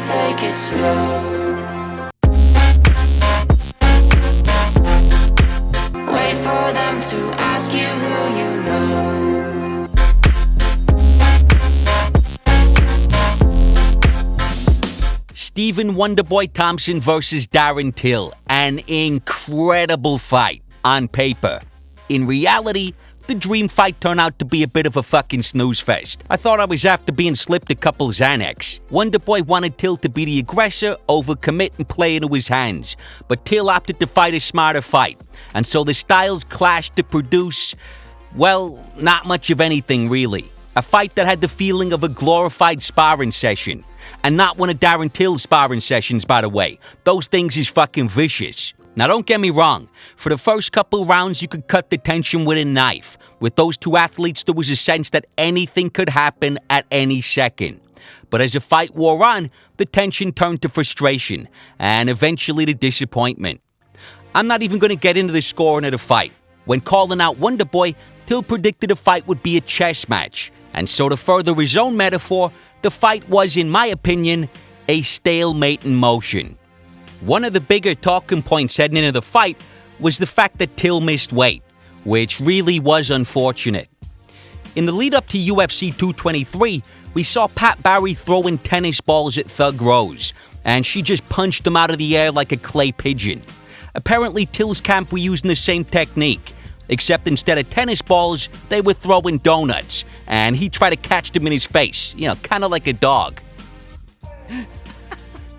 please take it slow. Wait for them to ask you who you know. Stephen Wonderboy Thompson versus Darren Till. An incredible fight on paper. In reality, the dream fight turned out to be a bit of a fucking snooze fest. I thought I was after being slipped a couple Xanax. Wonderboy wanted Till to be the aggressor, overcommit and play into his hands. But Till opted to fight a smarter fight. And so the styles clashed to produce, well, not much of anything really. A fight that had the feeling of a glorified sparring session. And not one of Darren Till's sparring sessions, by the way. Those things is fucking vicious. Now don't get me wrong, for the first couple rounds you could cut the tension with a knife. With those two athletes there was a sense that anything could happen at any second. But as the fight wore on, the tension turned to frustration, and eventually to disappointment. I'm not even going to get into the scoring of the fight. When calling out Wonderboy, Till predicted the fight would be a chess match. And so to further his own metaphor, the fight was, in my opinion, a stalemate in motion. One of the bigger talking points heading into the fight was the fact that Till missed weight, which really was unfortunate. In the lead up to UFC 223, we saw Pat Barry throwing tennis balls at Thug Rose, and she just punched them out of the air like a clay pigeon. Apparently Till's camp were using the same technique, except instead of tennis balls, they were throwing donuts, and he tried to catch them in his face, kind of like a dog.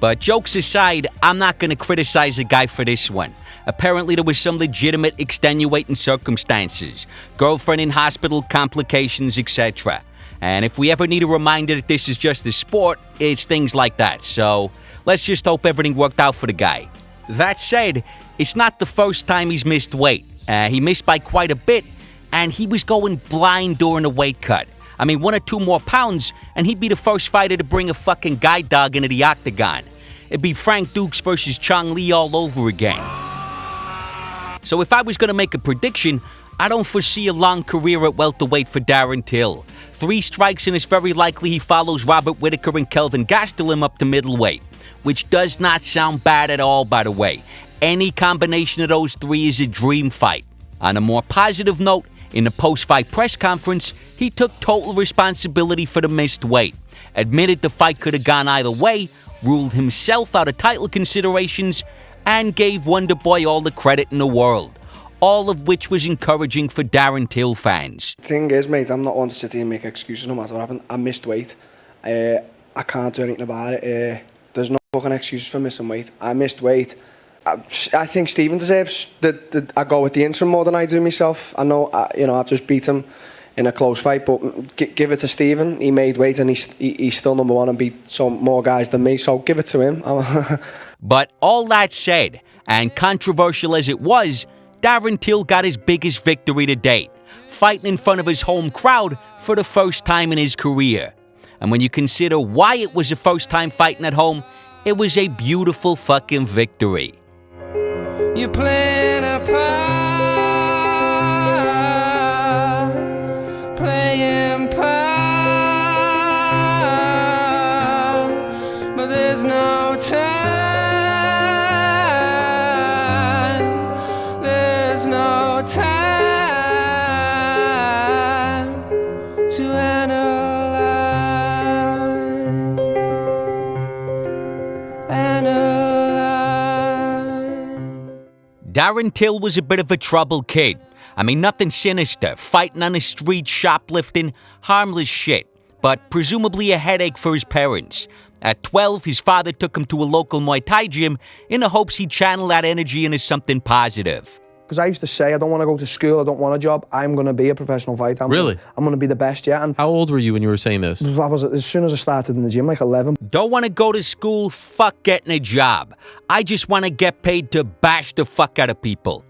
But jokes aside, I'm not going to criticize the guy for this one. Apparently there was some legitimate extenuating circumstances, girlfriend in hospital, complications, etc. And if we ever need a reminder that this is just a sport, it's things like that. So let's just hope everything worked out for the guy. That said, it's not the first time he's missed weight. He missed by quite a bit, and he was going blind during the weight cut. 1 or 2 more pounds, and he'd be the first fighter to bring a fucking guide dog into the octagon. It'd be Frank Dukes versus Chong Li all over again. So if I was going to make a prediction, I don't foresee a long career at welterweight for Darren Till. 3 strikes and it's very likely he follows Robert Whittaker and Kelvin Gastelum up to middleweight, which does not sound bad at all, by the way. Any combination of those 3 is a dream fight. On a more positive note, in the post-fight press conference, he took total responsibility for the missed weight, admitted the fight could have gone either way, ruled himself out of title considerations, and gave Wonderboy all the credit in the world. All of which was encouraging for Darren Till fans. Thing is, mate, I'm not one to sit here and make excuses no matter what happened. I missed weight. I can't do anything about it. There's no fucking excuse for missing weight. I missed weight. I think Stephen deserves that I go with the interim more than I do myself. I know, I've just beat him in a close fight, but give it to Stephen. He made weight and he's still number 1 and beat some more guys than me, so give it to him. But all that said, and controversial as it was, Darren Till got his biggest victory to date, fighting in front of his home crowd for the first time in his career. And when you consider why it was the first time fighting at home, it was a beautiful fucking victory. You're playing a part, playing part, but there's no time, there's no time to analyze. Darren Till was a bit of a trouble kid. Nothing sinister, fighting on the street, shoplifting, harmless shit, but presumably a headache for his parents. At 12, his father took him to a local Muay Thai gym in the hopes he'd channel that energy into something positive. Because I used to say, I don't want to go to school, I don't want a job, I'm going to be a professional fighter. Really? I'm going to be the best, yeah. And how old were you when you were saying this? I was, as soon as I started in the gym, like 11. Don't want to go to school, fuck getting a job. I just want to get paid to bash the fuck out of people.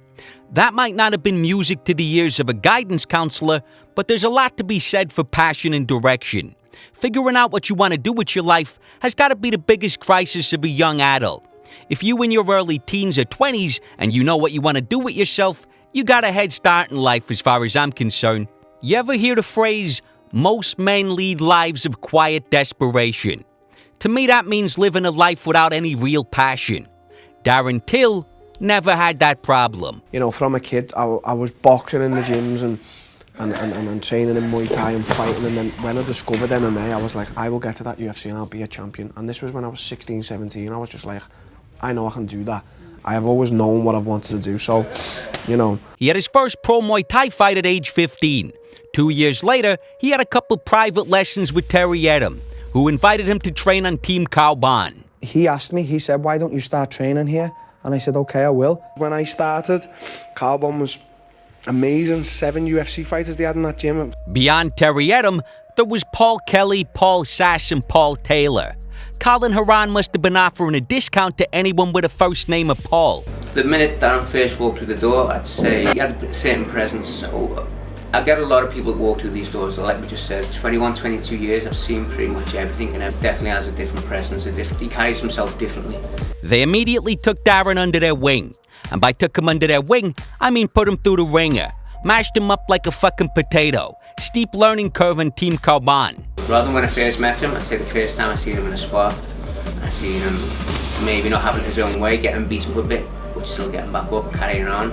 That might not have been music to the ears of a guidance counselor, but there's a lot to be said for passion and direction. Figuring out what you want to do with your life has got to be the biggest crisis of a young adult. If you in your early teens or 20s and you know what you want to do with yourself, you got a head start in life as far as I'm concerned. You ever hear the phrase, most men lead lives of quiet desperation? To me, that means living a life without any real passion. Darren Till never had that problem. You know, from a kid, I was boxing in the gyms and training in Muay Thai and fighting, and then when I discovered MMA, I was like, I will get to that UFC and I'll be a champion. And this was when I was 16, 17. I was just like, I know I can do that. I have always known what I've wanted to do, so, you know. He had his first pro Muay Thai fight at age 15. 2 years later, he had a couple private lessons with Terry Edom, who invited him to train on Team Kaobon. He asked me, he said, why don't you start training here? And I said, okay, I will. When I started, Kaobon was amazing. 7 UFC fighters they had in that gym. Beyond Terry Edom, there was Paul Kelly, Paul Sass, and Paul Taylor. Colin Haran must have been offering a discount to anyone with a first name of Paul. The minute Darren first walked through the door, I'd say he had a certain presence. So I get a lot of people that walk through these doors, like we just said, 21, 22 years, I've seen pretty much everything, and he definitely has a different presence, he carries himself differently. They immediately took Darren under their wing. And by took him under their wing, I mean put him through the ringer. Mashed him up like a fucking potato. Steep learning curve in Team Kaobon. Rather than when I first met him, I'd say the first time I seen him in a spar, I seen him maybe not having his own way, getting beaten a bit, but still getting back up, carrying on.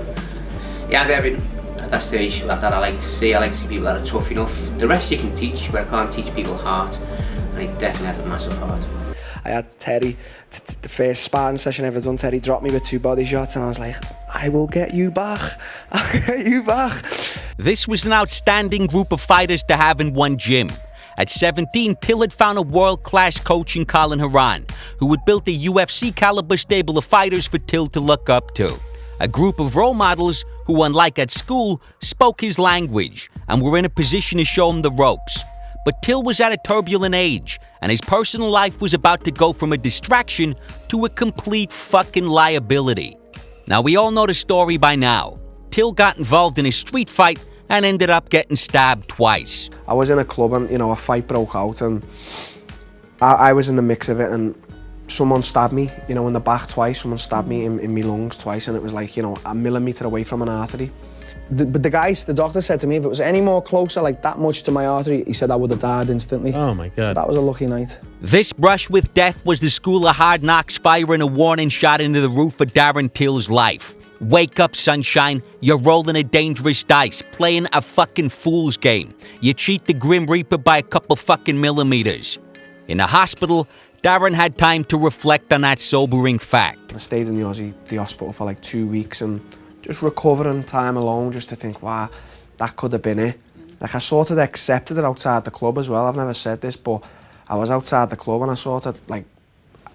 He had everything at that stage that I like to see. I like to see people that are tough enough. The rest you can teach, but I can't teach people heart. And he definitely had a massive heart. I had Terry, the first sparring session I ever done, Terry dropped me with 2 body shots and I was like, I will get you back, I'll get you back. This was an outstanding group of fighters to have in one gym. At 17, Till had found a world-class coach in Colin Haran, who had built a UFC-caliber stable of fighters for Till to look up to. A group of role models who, unlike at school, spoke his language and were in a position to show him the ropes. But Till was at a turbulent age, and his personal life was about to go from a distraction to a complete fucking liability. Now, we all know the story by now. Till got involved in a street fight and ended up getting stabbed twice. I was in a club and, you know, a fight broke out and I was in the mix of it and someone stabbed me, you know, in the back twice. Someone stabbed me in my lungs twice and it was like, you know, a millimetre away from an artery. But the doctor said to me, if it was any more closer, like that much to my artery, he said I would have died instantly. Oh my God. That was a lucky night. This brush with death was the school of hard knocks firing a warning shot into the roof of Darren Till's life. Wake up, sunshine. You're rolling a dangerous dice, playing a fucking fool's game. You cheat the Grim Reaper by a couple fucking millimeters. In the hospital, Darren had time to reflect on that sobering fact. I stayed in the hospital for like 2 weeks and just recovering time alone, just to think, wow, that could have been it. Like, I sort of accepted it outside the club as well. I've never said this, but I was outside the club and I sort of, like,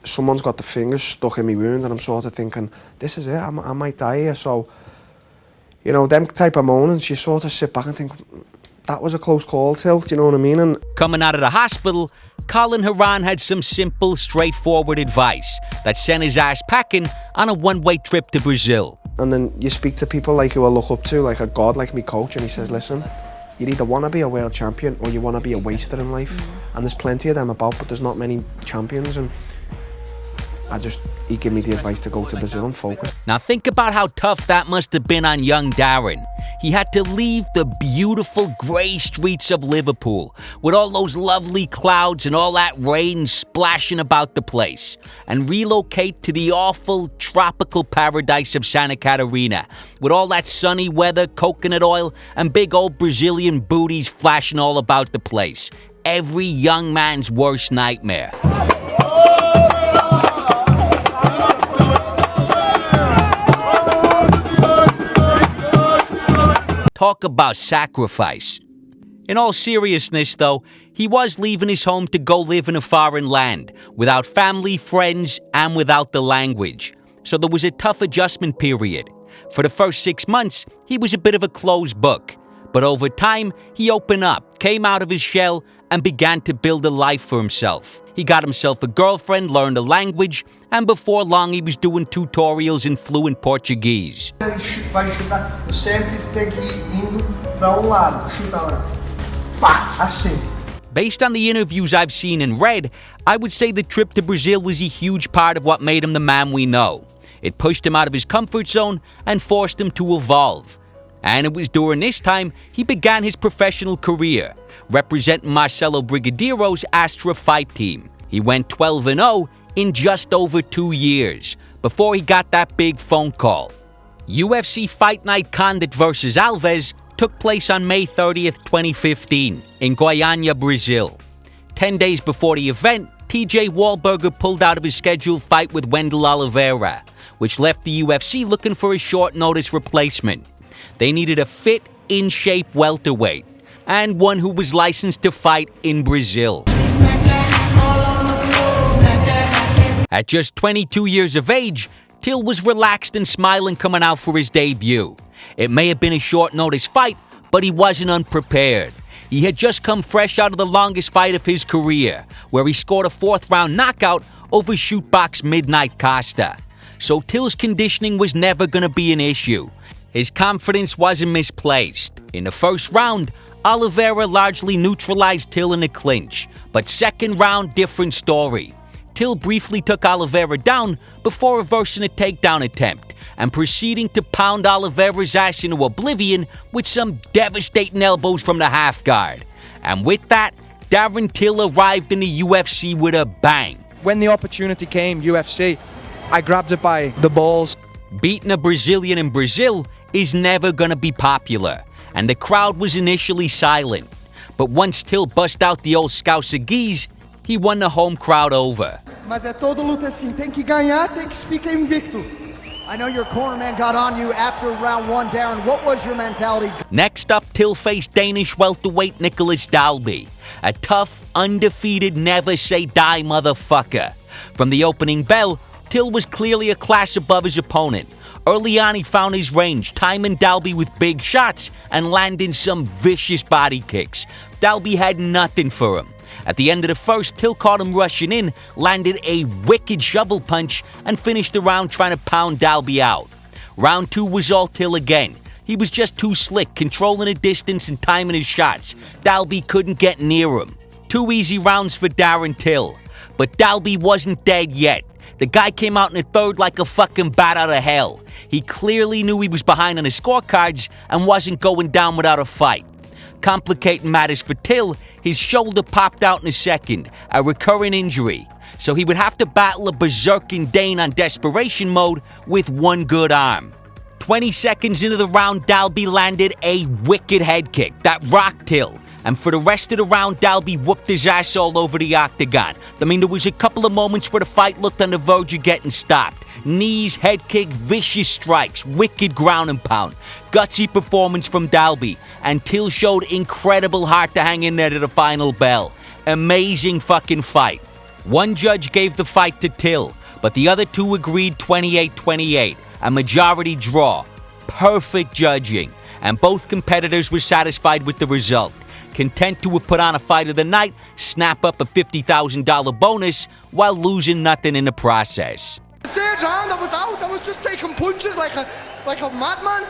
someone's got the fingers stuck in my wound and I'm sort of thinking, this is it, I might die here. So, you know, them type of moments, you sort of sit back and think, that was a close call, Till, do you know what I mean? And coming out of the hospital, Colin Haran had some simple, straightforward advice that sent his ass packing on a one-way trip to Brazil. And then you speak to people like who I look up to, like a god like me coach, and he says, listen, you either want to be a world champion or you want to be a waster in life. And there's plenty of them about, but there's not many champions. And he gave me the advice to go to Brazil and focus. Now think about how tough that must have been on young Darren. He had to leave the beautiful grey streets of Liverpool with all those lovely clouds and all that rain splashing about the place and relocate to the awful tropical paradise of Santa Catarina with all that sunny weather, coconut oil, and big old Brazilian booties flashing all about the place. Every young man's worst nightmare. Talk about sacrifice. In all seriousness, though, he was leaving his home to go live in a foreign land, without family, friends, and without the language. So there was a tough adjustment period. For the first 6 months, he was a bit of a closed book. But over time, he opened up, came out of his shell, and began to build a life for himself. He got himself a girlfriend, learned a language, and before long he was doing tutorials in fluent Portuguese. Vai chutar, sempre tem que ir indo para lado, chuta lá. Pá, assim. Based on the interviews I've seen and read, I would say the trip to Brazil was a huge part of what made him the man we know. It pushed him out of his comfort zone and forced him to evolve. And it was during this time he began his professional career, representing Marcelo Brigadeiro's Astra fight team. He went 12-0 in just over 2 years before he got that big phone call. UFC Fight Night Condit vs. Alves took place on May 30th, 2015 in Goiânia, Brazil. 10 days before the event, TJ Wahlberger pulled out of his scheduled fight with Wendell Oliveira, which left the UFC looking for a short-notice replacement. They needed a fit, in-shape welterweight, and one who was licensed to fight in Brazil. At just 22 years of age, Till was relaxed and smiling coming out for his debut. It may have been a short-notice fight, but he wasn't unprepared. He had just come fresh out of the longest fight of his career, where he scored a 4th-round knockout over shootbox Midnight Costa. So Till's conditioning was never going to be an issue. His confidence wasn't misplaced. In the first round, Oliveira largely neutralized Till in a clinch, but second round, different story. Till briefly took Oliveira down before reversing a takedown attempt and proceeding to pound Oliveira's ass into oblivion with some devastating elbows from the half guard. And with that, Darren Till arrived in the UFC with a bang. When the opportunity came, UFC, I grabbed it by the balls. Beating a Brazilian in Brazil is never gonna be popular, and the crowd was initially silent. But once Till bust out the old Scouser geese, he won the home crowd over. Mas é toda luta assim, tem que ganhar, tem que ficar invicto. I know your cornerman got on you after round 1, Darren. What was your mentality? Next up, Till faced Danish welterweight Nicolas Dalby, a tough, undefeated, never-say-die motherfucker. From the opening bell, Till was clearly a class above his opponent. Early on, he found his range, timing Dalby with big shots and landing some vicious body kicks. Dalby had nothing for him. At the end of the first, Till caught him rushing in, landed a wicked shovel punch, and finished the round trying to pound Dalby out. Round 2 was all Till again. He was just too slick, controlling the distance and timing his shots. Dalby couldn't get near him. 2 easy rounds for Darren Till. But Dalby wasn't dead yet. The guy came out in the third like a fucking bat out of hell. He clearly knew he was behind on his scorecards and wasn't going down without a fight. Complicating matters for Till, his shoulder popped out in a second, a recurring injury. So he would have to battle a berserking Dane on desperation mode with one good arm. 20 seconds into the round, Dalby landed a wicked head kick that rocked Till. And for the rest of the round, Dalby whooped his ass all over the octagon. I mean, there was a couple of moments where the fight looked on the verge of getting stopped. Knees, head kick, vicious strikes, wicked ground and pound. Gutsy performance from Dalby, and Till showed incredible heart to hang in there to the final bell. Amazing fucking fight. One judge gave the fight to Till, but the other 2 agreed 28-28, a majority draw. Perfect judging, and both competitors were satisfied with the result. Content to have put on a fight of the night, snap up a $50,000 bonus while losing nothing in the process. The third round, I was out. I was just taking punches like a madman.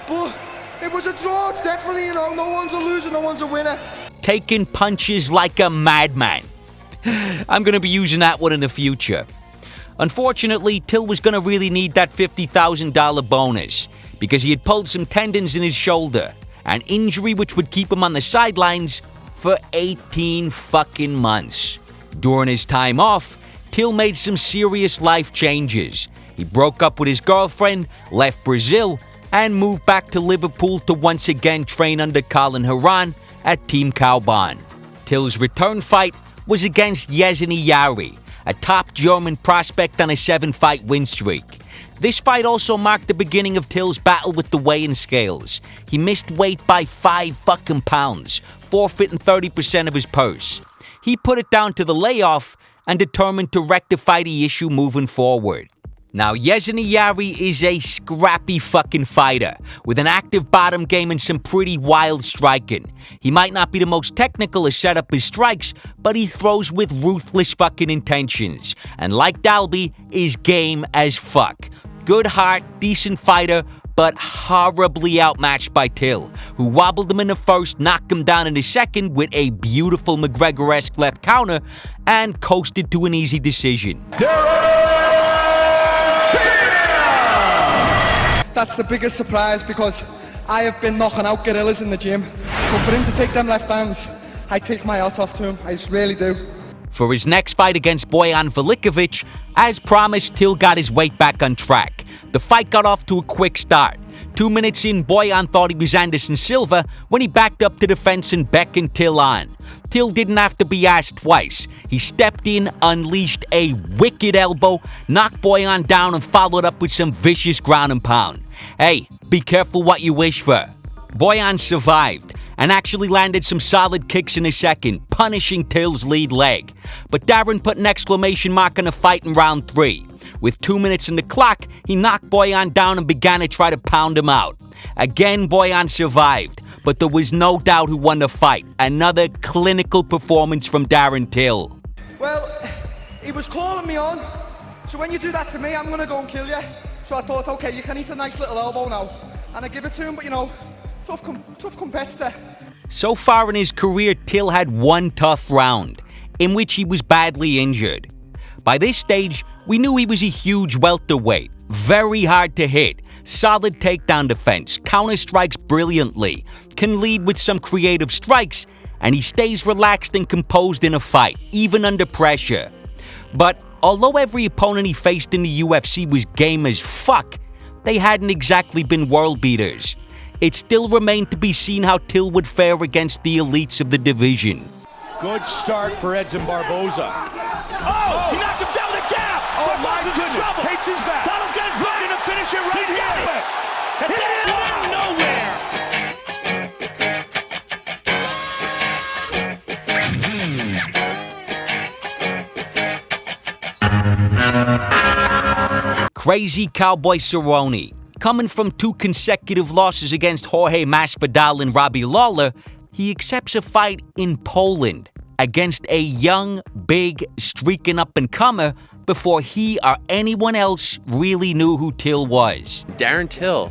But it was a draw. It's definitely, no one's a loser, no one's a winner. Taking punches like a madman. I'm going to be using that one in the future. Unfortunately, Till was going to really need that $50,000 bonus because he had pulled some tendons in his shoulder, an injury which would keep him on the sidelines for 18 fucking months. During his time off, Till made some serious life changes. He broke up with his girlfriend, left Brazil, and moved back to Liverpool to once again train under Colin Haran at Team Kaobon. Till's return fight was against Yezhny Yari, a top German prospect on a 7-fight win streak. This fight also marked the beginning of Till's battle with the weigh-in scales. He missed weight by 5 fucking pounds, forfeiting 30% of his purse. He put it down to the layoff and determined to rectify the issue moving forward. Now, Yezhny Yari is a scrappy fucking fighter with an active bottom game and some pretty wild striking. He might not be the most technical to set up his strikes, but he throws with ruthless fucking intentions. And like Dalby, is game as fuck. Good heart, decent fighter, but horribly outmatched by Till, who wobbled him in the first, knocked him down in the second with a beautiful McGregor-esque left counter, and coasted to an easy decision. That's the biggest surprise because I have been knocking out gorillas in the gym. So for him to take them left hands, I take my hat off to him. I just really do. For his next fight against Bojan Velickovic, as promised, Till got his weight back on track. The fight got off to a quick start. 2 minutes in, Bojan thought he was Anderson Silva when he backed up to the fence and beckoned Till on. Till didn't have to be asked twice. He stepped in, unleashed a wicked elbow, knocked Bojan down and followed up with some vicious ground and pound. Hey, be careful what you wish for. Bojan survived and actually landed some solid kicks in a second, punishing Till's lead leg. But Darren put an exclamation mark on the fight in round 3. With 2 minutes on the clock, he knocked Bojan down and began to try to pound him out. Again, Bojan survived, but there was no doubt who won the fight. Another clinical performance from Darren Till. Well, he was calling me on, so when you do that to me, I'm going to go and kill you. So I thought, okay, you can eat a nice little elbow now. And I give it to him, but you know, tough competitor. So far in his career, Till had one tough round, in which he was badly injured. By this stage, we knew he was a huge welterweight, very hard to hit, solid takedown defense, counter-strikes brilliantly, can lead with some creative strikes, and he stays relaxed and composed in a fight, even under pressure. But although every opponent he faced in the UFC was game as fuck, they hadn't exactly been world beaters. It still remained to be seen how Till would fare against the elites of the division. Good start for Edson Barboza. Oh, he knocked him down with a jab. Oh my Barboza's in goodness, trouble. takes his back. Donald's got his looking to finish it right here. That's Hit it out of nowhere. Crazy Cowboy Cerrone. Coming from 2 consecutive losses against Jorge Masvidal and Robbie Lawler, he accepts a fight in Poland against a young, big, streaking up-and-comer before he or anyone else really knew who Till was. Darren Till.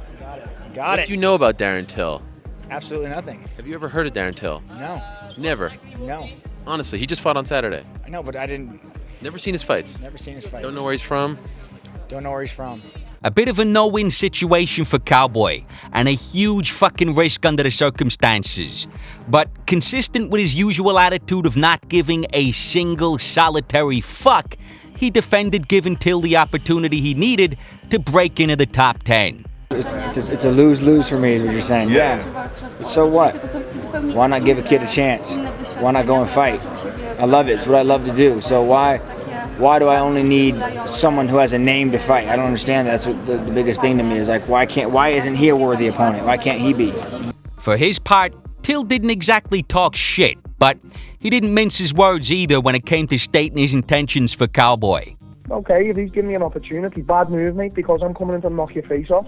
Got What do you know about Darren Till? Absolutely nothing. Have you ever heard of Darren Till? No. Never. No. Honestly, he just fought on Saturday. I know, but I didn't. Never seen his fights. Never seen his fights. Don't know where he's from. Don't know where he's from. A bit of a no-win situation for Cowboy, and a huge fucking risk under the circumstances. But consistent with his usual attitude of not giving a single solitary fuck, he defended giving Till the opportunity he needed to break into the top 10. It's a lose-lose for me is what you're saying. Yeah. So what? Why not give a kid a chance? Why not go and fight? I love it. It's what I love to do. So why do I only need someone who has a name to fight? I don't understand that. That's what the biggest thing to me is like, why isn't he a worthy opponent? Why can't he be? For his part, Till didn't exactly talk shit, but he didn't mince his words either when it came to stating his intentions for Cowboy. Okay, if he's giving me an opportunity, bad move, mate, because I'm coming in to knock your face off.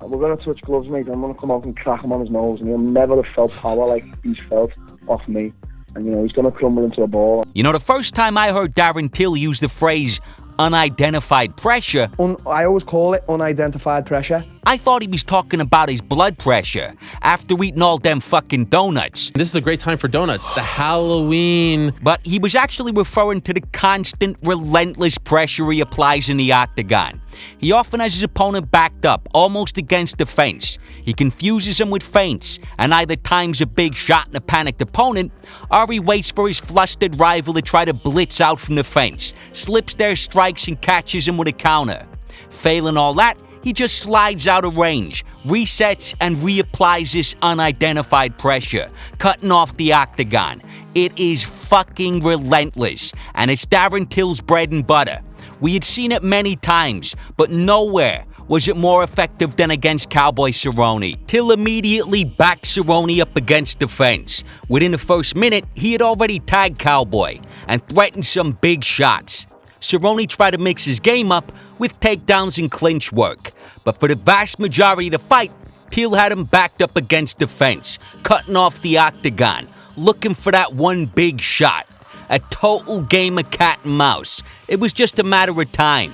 We're going to touch gloves, mate. I'm going to come out and crack him on his nose, and he'll never have felt power like he's felt off me. And, you know, he's going to crumble into a ball. You know, the first time I heard Darren Till use the phrase unidentified pressure, I always call it unidentified pressure. I thought he was talking about his blood pressure after eating all them fucking donuts. This is a great time for donuts. The Halloween. But he was actually referring to the constant, relentless pressure he applies in the octagon. He often has his opponent backed up, almost against the fence. He confuses him with feints, and either times a big shot in a panicked opponent, or he waits for his flustered rival to try to blitz out from the fence, slips their strikes and catches him with a counter. Failing all that, he just slides out of range, resets, and reapplies this unidentified pressure, cutting off the octagon. It is fucking relentless, and it's Darren Till's bread and butter. We had seen it many times, but nowhere was it more effective than against Cowboy Cerrone. Till immediately backed Cerrone up against the fence. Within the first minute, he had already tagged Cowboy and threatened some big shots. Cerrone tried to mix his game up with takedowns and clinch work, but for the vast majority of the fight, Till had him backed up against the fence, cutting off the octagon, looking for that one big shot. A total game of cat and mouse. It was just a matter of time.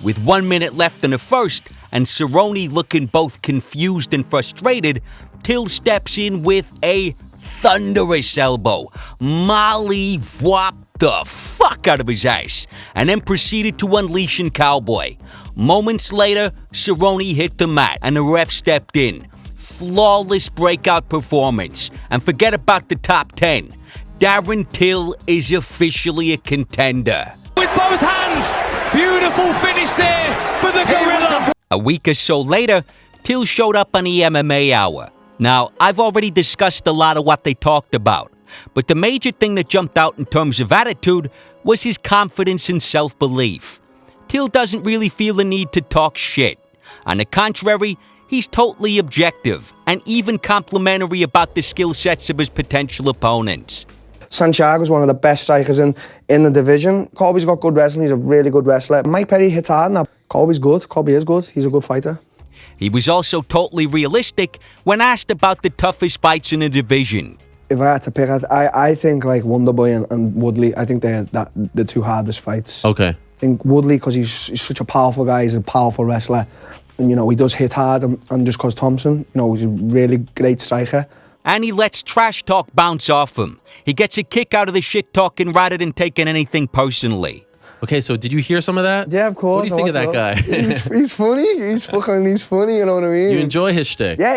With 1 minute left in the first, and Cerrone looking both confused and frustrated, Till steps in with a thunderous elbow. Molly whopped the fuck out of his ass, and then proceeded to unleash in Cowboy. Moments later, Cerrone hit the mat, and the ref stepped in. Flawless breakout performance, and forget about the top 10. Darren Till is officially a contender. With both hands. Beautiful finish there for the gorilla. A week or so later, Till showed up on the MMA Hour. Now, I've already discussed a lot of what they talked about, but the major thing that jumped out in terms of attitude was his confidence and self-belief. Till doesn't really feel the need to talk shit. On the contrary, he's totally objective and even complimentary about the skill sets of his potential opponents. Santiago's one of the best strikers in the division. Colby's got good wrestling, he's a really good wrestler. Mike Perry hits hard now. Colby's good, Colby is good, he's a good fighter. He was also totally realistic when asked about the toughest fights in the division. If I had to pick, I think like Wonderboy and Woodley, I think they're the two hardest fights. Okay. I think Woodley, because he's such a powerful guy, he's a powerful wrestler. And, you know, he does hit hard, and just because Thompson, you know, he's a really great striker. And he lets trash talk bounce off him. He gets a kick out of the shit talking rather than taking anything personally. Okay, so did you hear some of that? Yeah, of course. What do you think of that guy? He's funny. He's funny, you know what I mean? You enjoy his shtick? Yeah,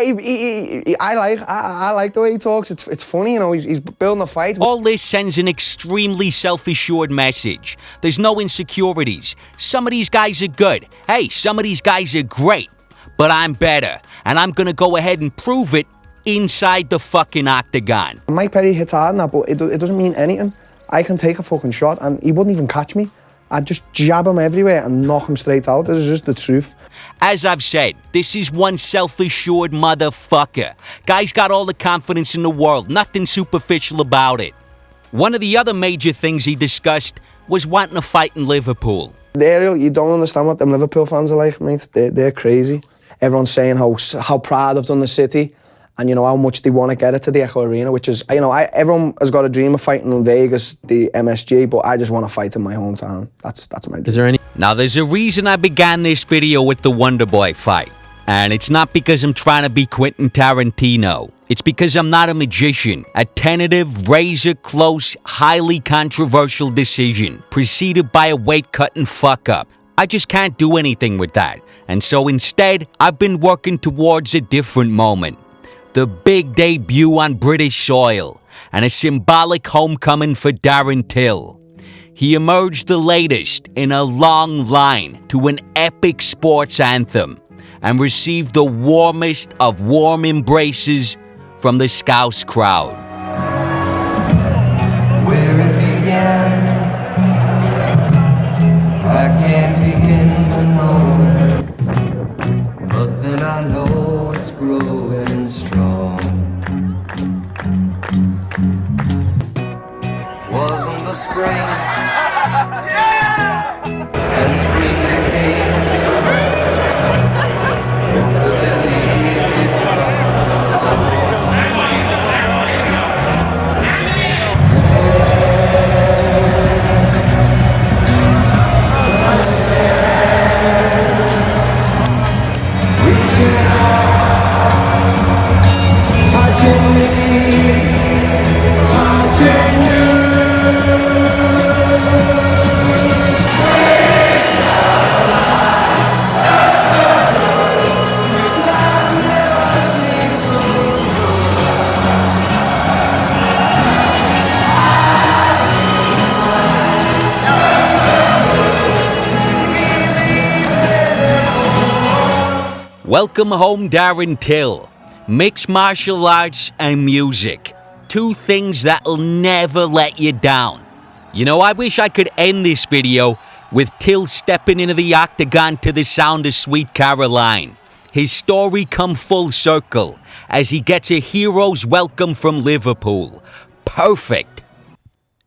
I like the way he talks. It's funny, you know, he's building a fight. All this sends an extremely self-assured message. There's no insecurities. Some of these guys are good. Hey, some of these guys are great. But I'm better, and I'm gonna go ahead and prove it inside the fucking octagon. Mike Perry hits hard now, but it doesn't mean anything. I can take a fucking shot, and he wouldn't even catch me. I'd just jab him everywhere and knock him straight out. This is just the truth. As I've said, this is one self-assured motherfucker. Guy's got all the confidence in the world, nothing superficial about it. One of the other major things he discussed was wanting to fight in Liverpool. Ariel, you don't understand what them Liverpool fans are like, mate. They're crazy. Everyone's saying how proud I've done the city, and you know how much they want to get it to the Echo Arena, which is, you know, everyone has got a dream of fighting in Vegas, the MSG, but I just want to fight in my hometown. That's my dream. Is there any? Now, there's a reason I began this video with the Wonderboy fight, and it's not because I'm trying to be Quentin Tarantino. It's because I'm not a magician. A tentative, razor-close, highly controversial decision, preceded by a weight-cutting fuck-up. I just can't do anything with that, and so instead, I've been working towards a different moment. The big debut on British soil, and a symbolic homecoming for Darren Till. He emerged the latest in a long line to an epic sports anthem, and received the warmest of warm embraces from the Scouse crowd. Where it began, I can't begin to know, but then I know it's growing strong. Wasn't the spring, and spring became the summer. Who'd have believed it? Touching me, touching you. Welcome home, Darren Till. Mixed martial arts and music. Two things that'll never let you down. You know, I wish I could end this video with Till stepping into the octagon to the sound of Sweet Caroline. His story come full circle as he gets a hero's welcome from Liverpool. Perfect.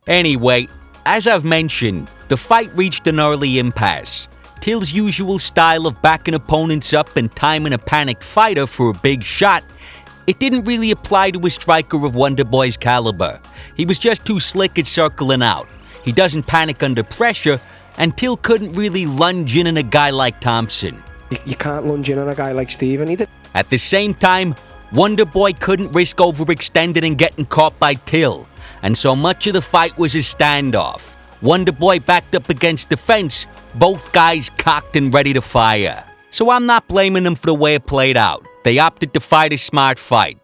Anyway, as I've mentioned, the fight reached an early impasse. Till's usual style of backing opponents up and timing a panicked fighter for a big shot, it didn't really apply to a striker of Wonderboy's caliber. He was just too slick at circling out. He doesn't panic under pressure, and Till couldn't really lunge in on a guy like Thompson. You can't lunge in on a guy like Steven either. At the same time, Wonderboy couldn't risk overextending and getting caught by Till, and so much of the fight was a standoff. Wonderboy backed up against the fence, both guys cocked and ready to fire. So I'm not blaming them for the way it played out. They opted to fight a smart fight.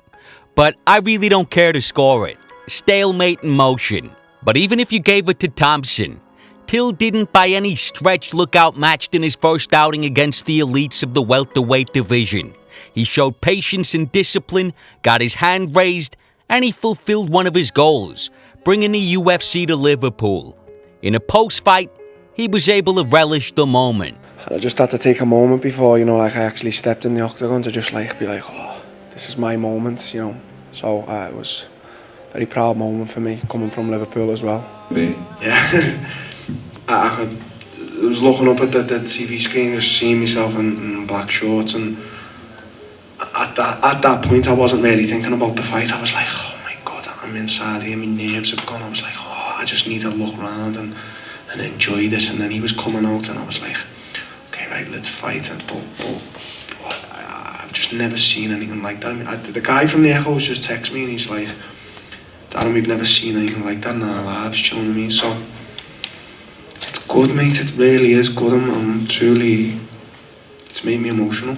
But I really don't care to score it. stalemate in motion. But even if you gave it to Thompson, Till didn't by any stretch look outmatched in his first outing against the elites of the welterweight division. He showed patience and discipline, got his hand raised, and he fulfilled one of his goals, bringing the UFC to Liverpool. In a post-fight, he was able to relish the moment. I just had to take a moment before, I actually stepped in the octagon to just be like, oh, this is my moment, So it was a very proud moment for me, coming from Liverpool as well. Yeah. I was looking up at the TV screen, just seeing myself in black shorts, and at that point I wasn't really thinking about the fight. I was like, oh my God, I'm inside here, my nerves have gone. I was like, oh, I just need to look around and enjoy this. And then he was coming out and I was like, okay, right, let's fight. But I've just never seen anything like that. The guy from the Echoes just texted me and he's like, Darren, we've never seen anything like that in our lives, do you know what I mean? So it's good, mate, it really is good. I'm truly, it's made me emotional.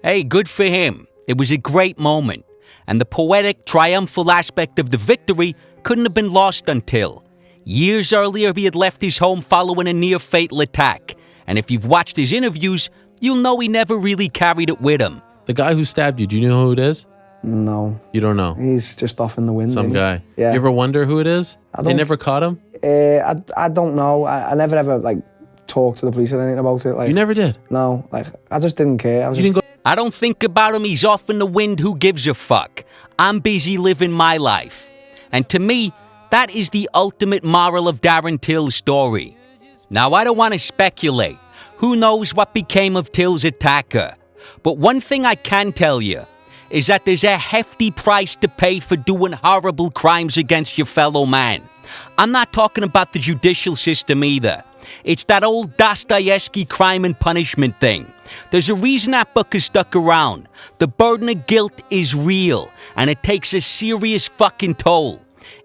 Hey, good for him. It was a great moment. And the poetic, triumphal aspect of the victory couldn't have been lost on Till. Years earlier, he had left his home following a near-fatal attack. And if you've watched his interviews, you'll know he never really carried it with him. The guy who stabbed you, do you know who it is? No. You don't know? He's just off in the wind. Some guy. Yeah. You ever wonder who it is? They never caught him? I don't know. I never ever, talked to the police or anything about it. You never did? No. I just didn't care. I don't think about him, he's off in the wind, who gives a fuck? I'm busy living my life. And to me, that is the ultimate moral of Darren Till's story. Now, I don't want to speculate. Who knows what became of Till's attacker? But one thing I can tell you is that there's a hefty price to pay for doing horrible crimes against your fellow man. I'm not talking about the judicial system either. It's that old Dostoevsky crime and punishment thing. There's a reason that book has stuck around. The burden of guilt is real, and it takes a serious fucking toll.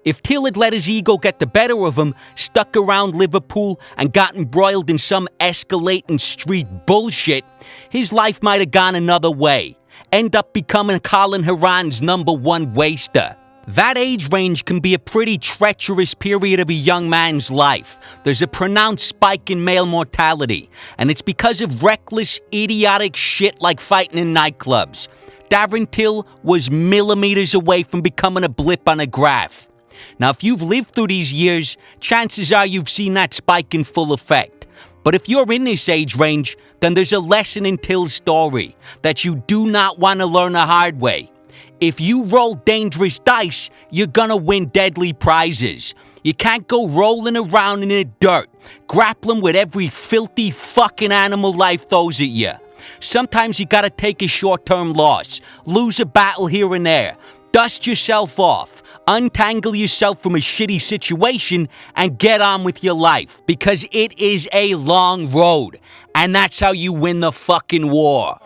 If Till had let his ego get the better of him, stuck around Liverpool, and got embroiled in some escalating street bullshit, his life might have gone another way. End up becoming Colin Horan's #1 waster. That age range can be a pretty treacherous period of a young man's life. There's a pronounced spike in male mortality, and it's because of reckless, idiotic shit like fighting in nightclubs. Darren Till was millimeters away from becoming a blip on a graph. Now, if you've lived through these years, chances are you've seen that spike in full effect. But if you're in this age range, then there's a lesson in Till's story that you do not want to learn the hard way. If you roll dangerous dice, you're gonna win deadly prizes. You can't go rolling around in the dirt, grappling with every filthy fucking animal life throws at you. Sometimes you gotta take a short-term loss, lose a battle here and there, dust yourself off, untangle yourself from a shitty situation, and get on with your life. Because it is a long road, and that's how you win the fucking war.